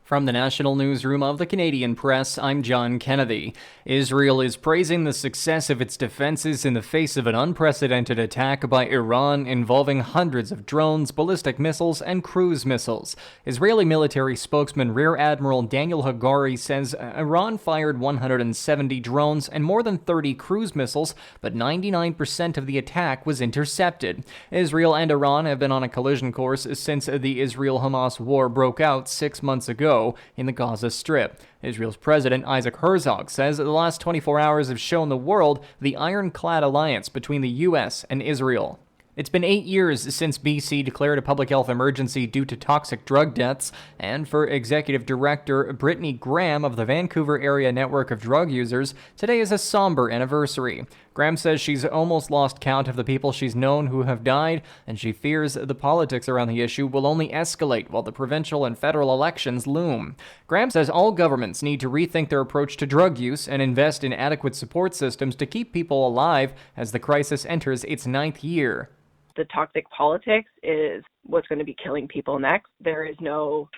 From the National Newsroom of the Canadian Press, I'm John Kennedy. Israel is praising the success of its defenses in the face of an unprecedented attack by Iran involving hundreds of drones, ballistic missiles, and cruise missiles. Israeli military spokesman Rear Admiral Daniel Hagari says Iran fired 170 drones and more than 30 cruise missiles, but 99% of the attack was intercepted. Israel and Iran have been on a collision course since the Israel-Hamas war broke out 6 months ago in the Gaza Strip. Israel's President Isaac Herzog says that the last 24 hours have shown the world the ironclad alliance between the U.S. and Israel. It's been 8 years since BC declared a public health emergency due to toxic drug deaths, and for Executive Director Brittany Graham of the Vancouver Area Network of Drug Users, today is a somber anniversary. Graham says she's almost lost count of the people she's known who have died, and she fears the politics around the issue will only escalate while the provincial and federal elections loom. Graham says all governments need to rethink their approach to drug use and invest in adequate support systems to keep people alive as the crisis enters its 9th year. The toxic politics is what's going to be killing people next. There is no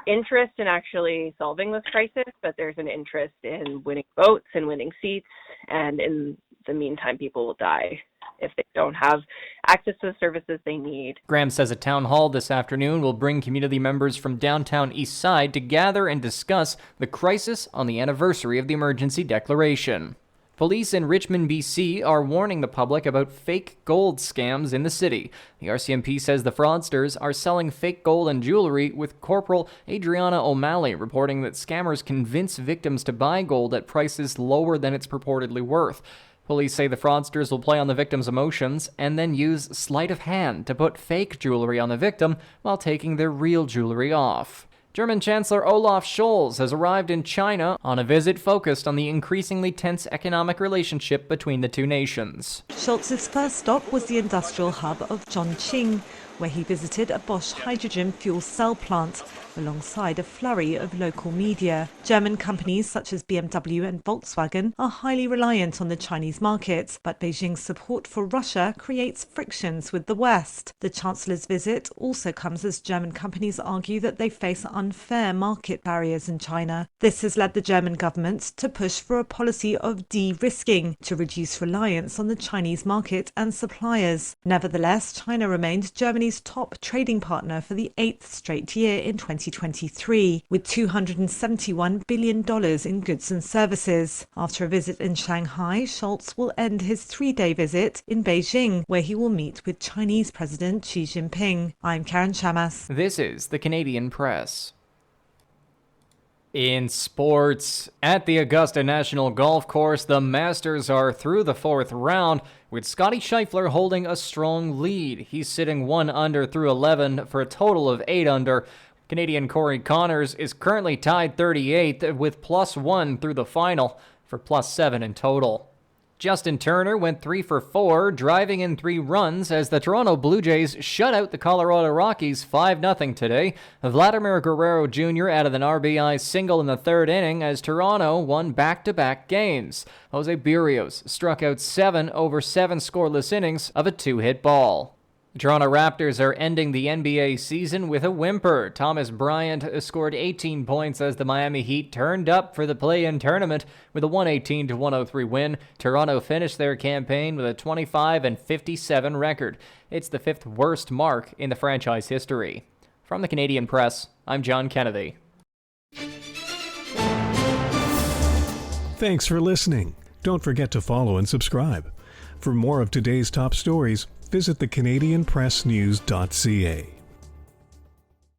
interest in actually solving this crisis, but there's an interest in winning votes and winning seats, and in the meantime, people will die if they don't have access to the services they need. Graham says a town hall this afternoon will bring community members from downtown East Side to gather and discuss the crisis on the anniversary of the emergency declaration. Police in Richmond, BC are warning the public about fake gold scams in the city. The RCMP says the fraudsters are selling fake gold and jewelry, with Corporal Adriana O'Malley reporting that scammers convince victims to buy gold at prices lower than it's purportedly worth. Police say the fraudsters will play on the victim's emotions and then use sleight of hand to put fake jewelry on the victim while taking their real jewelry off. German Chancellor Olaf Scholz has arrived in China on a visit focused on the increasingly tense economic relationship between the two nations. Scholz's first stop was the industrial hub of Chongqing, where he visited a Bosch hydrogen fuel cell plant alongside a flurry of local media. German companies such as BMW and Volkswagen are highly reliant on the Chinese market, but Beijing's support for Russia creates frictions with the West. The Chancellor's visit also comes as German companies argue that they face unfair market barriers in China. This has led the German government to push for a policy of de-risking to reduce reliance on the Chinese market and suppliers. Nevertheless, China remained Germany's top trading partner for the 8th straight year in 2023, with $271 billion in goods and services. After a visit in Shanghai, Scholz will end his 3-day visit in Beijing, where he will meet with Chinese President Xi Jinping. I'm Karen Chamas. This is the Canadian Press. In sports, at the Augusta National Golf Course, the Masters are through the 4th round, with Scotty Scheffler holding a strong lead. He's sitting 1 under through 11 for a total of 8 under. Canadian Corey Connors is currently tied 38th with +1 through the final for +7 in total. Justin Turner went 3 for 4, driving in 3 runs as the Toronto Blue Jays shut out the Colorado Rockies 5-0 today. Vladimir Guerrero Jr. added an RBI single in the 3rd inning as Toronto won back-to-back games. Jose Berrios struck out 7 over 7 scoreless innings of a 2-hit ball. The Toronto Raptors are ending the NBA season with a whimper. Thomas Bryant scored 18 points as the Miami Heat turned up for the play-in tournament with a 118-103 win. Toronto finished their campaign with a 25-57 record. It's the 5th worst mark in the franchise history. From the Canadian Press, I'm John Kennedy. Thanks for listening. Don't forget to follow and subscribe. For more of today's top stories, visit thecanadianpressnews.ca.